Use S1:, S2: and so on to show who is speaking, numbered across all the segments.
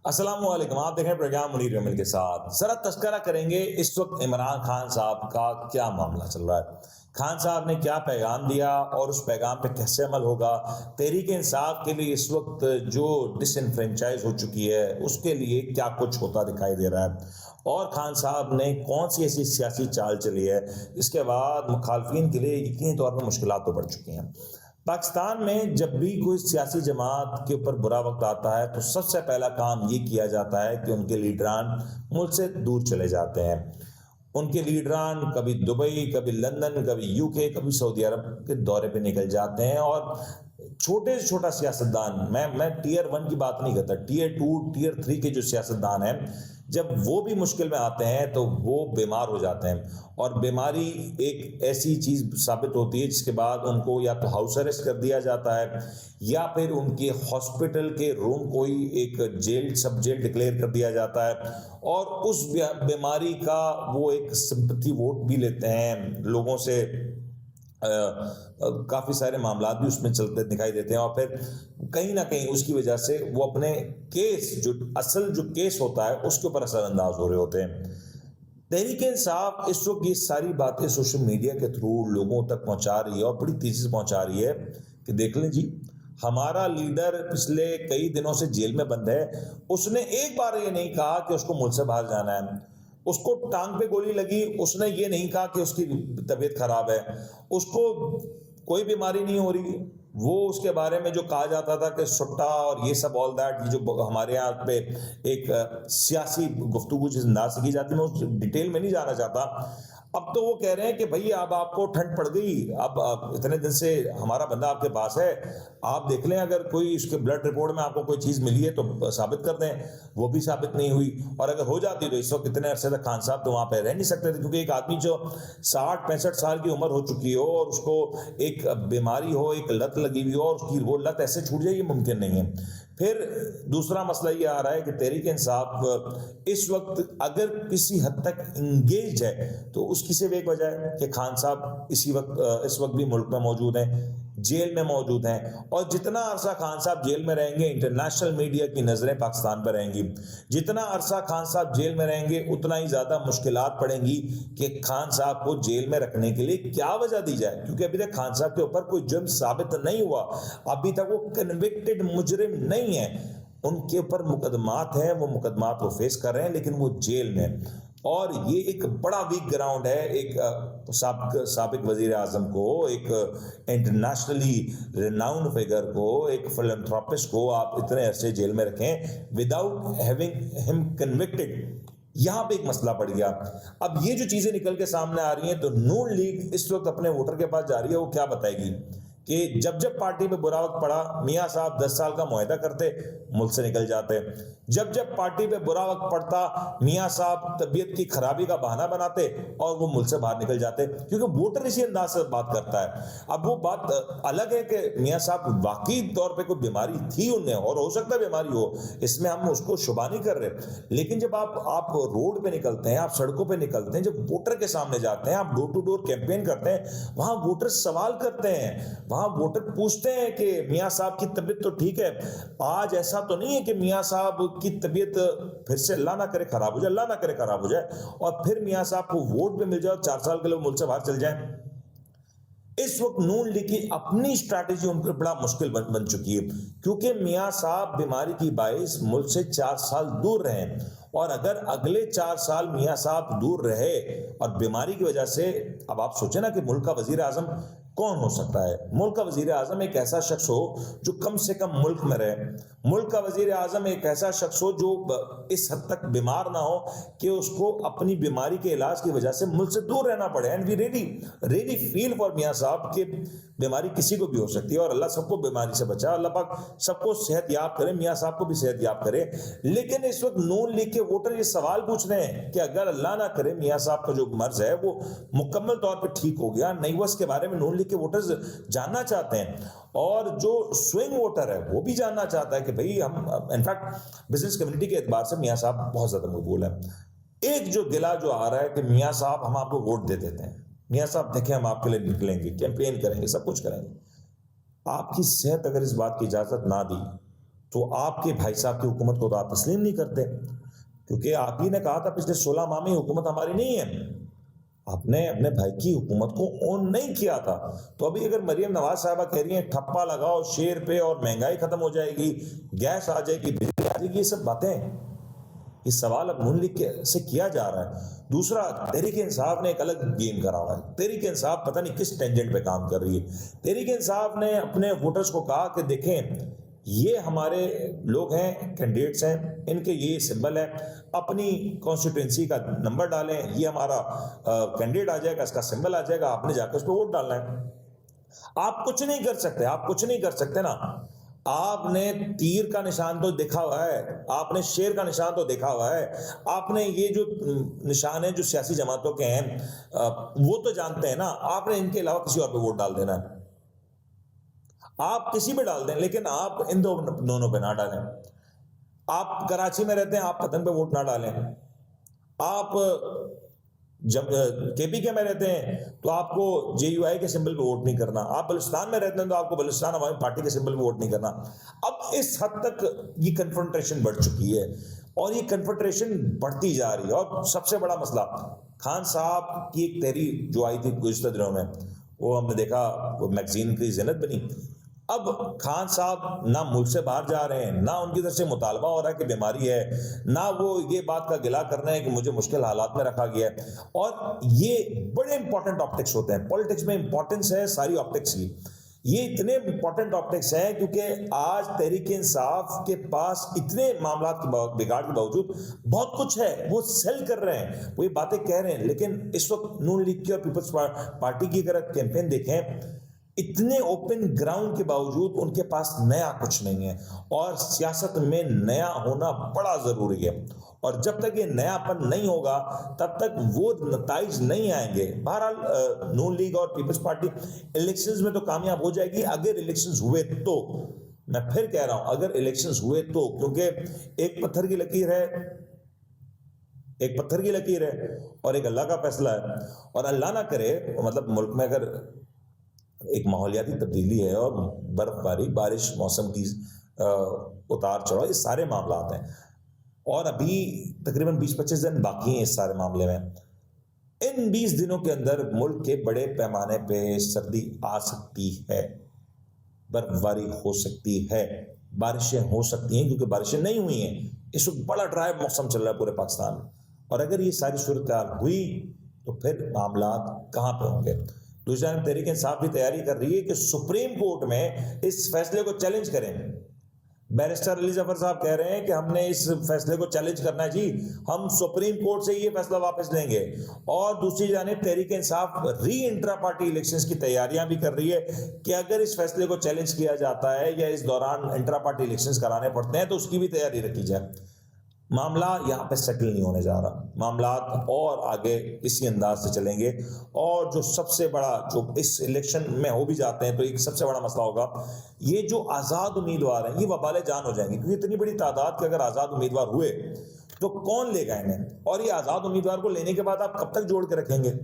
S1: अस्सलाम वालेकुम। आप देख रहे हैं प्रोग्राम मुनीर अमीन के साथ। जरा तस्करा करेंगे इस वक्त इमरान खान साहब का क्या मामला चल रहा है। खान साहब ने क्या पैगाम दिया और उस पैगाम पे कैसे अमल होगा। तहरीक इंसाफ के लिए इस वक्त जो डिसइनफ्रेंचाइज हो चुकी है उसके लिए क्या कुछ होता दिखाई दे रहा है, और खान साहब ने कौन सी ऐसी सियासी चाल चली है इसके बाद मुखालफिन के लिए यकीनी तौर पर मुश्किलात तो बढ़ चुकी हैं। पाकिस्तान में जब भी कोई सियासी जमात के ऊपर बुरा वक्त आता है तो सबसे पहला काम ये किया जाता है कि उनके लीडरान मुल्क से दूर चले जाते हैं। उनके लीडरान कभी दुबई, कभी लंदन, कभी यूके, कभी सऊदी अरब के दौरे पे निकल जाते हैं। और छोटे से छोटा सियासतदान, मैं टीयर 1 की बात नहीं करता, टीयर 2 टीयर 3 के जो सियासतदान हैं, जब वो भी मुश्किल में आते हैं तो वो बीमार हो जाते हैं। और बीमारी एक ऐसी चीज़ साबित होती है जिसके बाद उनको या तो हाउस अरेस्ट कर दिया जाता है या फिर उनके हॉस्पिटल के रूम को ही एक जेल, सब जेल डिक्लेयर कर दिया जाता है। और उस बीमारी का वो एक सिंपैथी वोट भी लेते हैं लोगों से। काफ़ी सारे मामला भी उसमें चलते दिखाई देते हैं और फिर कहीं ना कहीं उसकी वजह से वो अपने केस, जो असल जो केस होता है उसके ऊपर असरअंदाज हो रहे होते हैं। तहरीक इंसाफ इस वक्त ये सारी बातें सोशल मीडिया के थ्रू लोगों तक पहुंचा रही है और बड़ी तेजी से पहुंचा रही है कि देख लें जी, हमारा लीडर पिछले कई दिनों से जेल में बंद है। उसने एक बार ये नहीं कहा कि उसको मुल्क से बाहर जाना है। उसको टांग पे गोली लगी, उसने ये नहीं कहा कि उसकी तबीयत खराब है, उसको कोई बीमारी नहीं हो रही। वो उसके बारे में जो कहा जाता था कि सुट्टा और ये सब ऑल दैट, ये जो हमारे यहाँ पे एक सियासी गुफ्तगू जिस अंदाज से की जाती है, मैं उस डिटेल में नहीं जाना चाहता। अब तो वो कह रहे हैं कि भई अब आपको ठंड पड़ गई, अब इतने दिन से हमारा बंदा आपके पास है, आप देख लें अगर कोई इसके ब्लड रिपोर्ट में आपको कोई चीज़ मिली है तो साबित कर दें। वो भी साबित नहीं हुई, और अगर हो जाती तो इस वक्त इतने अरसे तक खान साहब तो वहाँ पे रह नहीं सकते थे, क्योंकि एक आदमी जो 60-65 साल की उम्र हो चुकी हो और उसको एक बीमारी हो, एक लत लगी हुई हो और उसकी वो लत ऐसे छूट जाए, ये मुमकिन नहीं है। फिर दूसरा मसला ये आ रहा है कि तहरीक इंसाफ इस वक्त अगर किसी हद तक इंगेज है तो उसकी सिर्फ एक वजह है कि खान साहब इस वक्त भी मुल्क में मौजूद हैं, जेल में मौजूद हैं। और जितना अरसा खान साहब जेल में रहेंगे, इंटरनेशनल मीडिया की नज़रें पाकिस्तान पर रहेंगी। जितना अरसा खान साहब जेल में रहेंगे उतना ही ज़्यादा मुश्किलात पड़ेंगी कि खान साहब को जेल में रखने के लिए क्या वजह दी जाए, क्योंकि अभी तक खान साहब के ऊपर कोई जुर्म साबित नहीं हुआ। अभी तक वो कन्विक्टेड मुजरिम नहीं है, उनके ऊपर मुकदमात हैं, वो मुकदमात वो फेस कर रहे हैं, लेकिन वो जेल में। और ये एक बड़ा वीक ग्राउंड है एक साबिक वजीर आजम को, एक इंटरनेशनली रिनाउंड फिगर को, एक फिलैंथ्रोपिस्ट को आप इतने अरसे जेल में रखें विदाउट हैविंग हिम कन्विक्टेड। यहां पे एक मसला पड़ गया। अब ये जो चीजें निकल के सामने आ रही हैं तो नून लीग इस वक्त अपने वोटर के पास जा रही है, वो क्या बताएगी कि जब जब पार्टी में बुरा वक्त पड़ा, मियां साहब 10 साल का मुआहदा करते, मुल्क से निकल जाते। जब जब पार्टी पे बुरा वक्त पड़ता, मियां साहब तबीयत की खराबी का बहाना बनाते और वो मुल्क से बाहर निकल जाते, क्योंकि वोटर इसी अंदाज से बात करता है। अब वो बात अलग है कि मियां साहब वाकई तौर पे कोई बीमारी थी उन्हें, और हो सकता है बीमारी हो, इसमें हम उसको शुबा नहीं कर रहे। लेकिन जब आप रोड पे निकलते हैं, आप सड़कों पे निकलते हैं, जब वोटर के सामने जाते हैं, आप डोर टू डोर कैंपेन करते हैं, वहां वोटर सवाल करते हैं, वहां वोटर पूछते हैं कि मियां साहब की तबीयत तो ठीक है। आज ऐसा तो नहीं है कि मियां साहब की तबीयत फिर से अल्लाह ना करे खराब हो जाए, अल्लाह ना करे खराब हो जाए, और फिर मियां साहब को वोट भी मिल जाए और 4 साल के लिए मुल्क से बाहर चल जाए। इस वक्त नून लीग की अपनी स्ट्रैटेजी उनको बड़ा मुश्किल बन चुकी है, क्योंकि मियां साहब बीमारी की बाइस मुल्क से 4 साल दूर रहे, और अगर अगले 4 साल मियां साहब दूर रहे और बीमारी की वजह से, अब आप सोचें ना कि मुल्क का वजीर आजम कौन हो सकता है। मुल्क का वजीर आजम एक ऐसा शख्स हो जो कम से कम मुल्क में रहे। मुल्क का वजीर आजम एक ऐसा शख्स हो जो इस हद तक बीमार ना हो कि उसको अपनी बीमारी के इलाज की वजह से मुल्क से दूर रहना पड़े। And we really feel for मियां साहब कि बीमारी किसी को भी हो सकती है, और अल्लाह सबको बीमारी से बचाए, अल्लाह पाक सबको सेहत याब करे, मियां साहब को भी सेहत याब करे। लेकिन इस वक्त नून लीग के वोटर ये सवाल पूछ रहे हैं कि अगर अल्लाह ना करे मियां साहब का जो मर्ज है वो मुकम्मल तौर पर ठीक हो गया, नहीं, वो इसके बारे में नून लीग के वोटर्स जानना चाहते हैं। और जो स्विंग वोटर है वो भी जानना चाहता है कि भाई हम, इनफैक्ट बिजनेस कम्युनिटी के एतबार से मियां साहब बहुत ज्यादा मकबूल है। एक जो गिला जो आ रहा है कि मियां साहब हम आपको वोट दे देते हैं, मियां साहब देखें हम आपके लिए निकलेंगे, कैंपेन करेंगे, सब कुछ करेंगे, आपकी सेहत अगर इस बात की इजाजत ना दी तो आपके भाई साहब की हुकूमत को तो आप तस्लीम नहीं करते, क्योंकि आप ही ने कहा था पिछले 16 माह में हुकूमत हमारी नहीं है। आपने अपने भाई की हुकूमत को ऑन नहीं किया था। तो अभी अगर मरियम नवाज साहबा कह रही हैं ठप्पा लगाओ शेर पे और महंगाई खत्म हो जाएगी, गैस आ जाएगी, बिजली आ जाएगी, ये सब बातें, ये सवाल अब नून लीग से किया जा रहा है। दूसरा, तहरीक इंसाफ ने एक अलग गेम करा हुआ है। तहरीक इंसाफ पता नहीं किस टेंजेंट पे काम कर रही है। तहरीक इंसाफ ने अपने वोटर्स को कहा कि देखें, ये हमारे लोग हैं, कैंडिडेट्स हैं, इनके ये सिंबल है, अपनी कॉन्स्टिट्यूंसी का नंबर डालें, ये हमारा कैंडिडेट आ जाएगा, इसका सिंबल आ जाएगा, आपने जाकर उस पर वोट डालना है। आप कुछ नहीं कर सकते, आप कुछ नहीं कर सकते ना। आपने तीर का निशान तो देखा हुआ है, आपने शेर का निशान तो देखा हुआ है, आपने ये जो निशान है जो सियासी जमातों के हैं वो तो जानते हैं ना। आपने इनके अलावा किसी और पे वोट डाल देना है, आप किसी पे डाल दें, लेकिन आप इन दोनों पे ना डालें। आप कराची में रहते हैं, आप पतन पे वोट ना डालें। आप जब केपीके में रहते हैं तो आपको जेयूआई के सिंबल पे वोट नहीं करना। आप बलूचिस्तान में रहते हैं तो आपको बलूचिस्तान अवामी पार्टी के सिंबल पे वोट नहीं करना। अब इस हद तक ये कन्फ्रंटेशन बढ़ चुकी है और ये कन्फ्रंटेशन बढ़ती जा रही है। और सबसे बड़ा मसला, खान साहब की एक तहरीर जो आई थी गुज़िश्ता दिनों में, वो हमने देखा, वो मैगजीन की ज़ीनत बनी। अब खान साहब ना मुल्क से बाहर जा रहे हैं, ना उनकी तरफ से मुतालबा हो रहा है कि बीमारी है, ना वो ये बात का गिला कर रहे हैं कि मुझे मुश्किल हालात में रखा गया है। और ये बड़े इंपॉर्टेंट ऑप्टिक्स होते हैं, पॉलिटिक्स में इंपॉर्टेंस है सारी ऑप्टिक्स की। ये इतने इंपॉर्टेंट ऑप्टिक्स हैं क्योंकि आज तहरीक इंसाफ के पास इतने मामला की बिगाड़ के बावजूद बहुत कुछ है, वो सेल कर रहे हैं, वो ये बातें कह रहे हैं। लेकिन इस वक्त नून लीग की और पीपल्स पार्टी की अगर कैंपेन देखें, इतने ओपन ग्राउंड के बावजूद उनके पास नया कुछ नहीं है। और सियासत में नया होना बड़ा जरूरी है, और जब तक ये नयापन नहीं होगा तब तक वो नताइज नहीं आएंगे। बहरहाल नून लीग और पीपल्स पार्टी इलेक्शंस में तो कामयाब हो जाएगी अगर इलेक्शंस हुए तो। मैं फिर कह रहा हूं, अगर इलेक्शंस हुए तो, क्योंकि एक पत्थर की लकीर है, एक पत्थर की लकीर है और एक अल्लाह का फैसला है। और अल्लाह ना करे, मतलब मुल्क में अगर एक माहौलियाती तब्दीली है और बर्फबारी, बारिश, मौसम की उतार चढ़ाव, ये सारे मामला हैं, और अभी तकरीबन 20-25 दिन बाकी हैं इस सारे मामले में। इन 20 दिनों के अंदर मुल्क के बड़े पैमाने पे सर्दी आ सकती है, बर्फबारी हो सकती है, बारिशें हो सकती हैं, क्योंकि बारिशें नहीं हुई हैं। इस वक्त बड़ा ड्राई मौसम चल रहा है पूरे पाकिस्तान में, और अगर ये सारी सूरत हुई तो फिर मामला कहाँ पे होंगे। दूसरी जानब तहरीक इंसाफ भी तैयारी कर रही है कि सुप्रीम कोर्ट में इस फैसले को चैलेंज करें। बैरिस्टर अली जफर साहब कह रहे हैं कि हमने इस फैसले को चैलेंज करना है जी, हम सुप्रीम कोर्ट से ये फैसला वापस लेंगे। और दूसरी जानिब तहरीक इंसाफ री इंट्रा पार्टी इलेक्शंस की तैयारियां भी कर रही है कि अगर इस फैसले को चैलेंज किया जाता है या इस दौरान इंट्रा पार्टी इलेक्शंस कराने पड़ते हैं तो उसकी भी तैयारी रखी जाए। मामला यहाँ पे सेटल नहीं होने जा रहा, मामला और आगे इसी अंदाज से चलेंगे। और जो सबसे बड़ा, जो इस इलेक्शन में हो भी जाते हैं तो एक सबसे बड़ा मसला होगा, ये जो आज़ाद उम्मीदवार हैं ये वबाले जान हो जाएंगे, क्योंकि इतनी बड़ी तादाद के अगर आज़ाद उम्मीदवार हुए तो कौन लेगा इन्हें। और ये आज़ाद उम्मीदवार को लेने के बाद आप कब तक जोड़ के रखेंगे।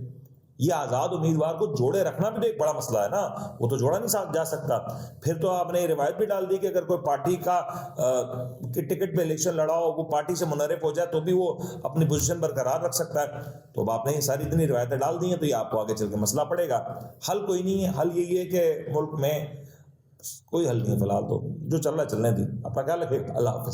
S1: ये आज़ाद उम्मीदवार को जोड़े रखना भी तो एक बड़ा मसला है ना, वो तो जोड़ा नहीं जा सकता। फिर तो आपने ये रिवायत भी डाल दी कि अगर कोई पार्टी का टिकट पे इलेक्शन लड़ा हो, वो पार्टी से मुनहरिफ हो जाए तो भी वो अपनी पोजीशन बरकरार रख सकता है। तो अब आपने ये सारी इतनी रिवायतें डाल दी हैं तो ये आपको आगे चल के मसला पड़ेगा। हल कोई नहीं है, हल यही है कि मुल्क में कोई हल नहीं है फिलहाल, तो जो चल रहा है चलने दी। अपना ख्याल रखें। अल्लाह हाफ़िज़।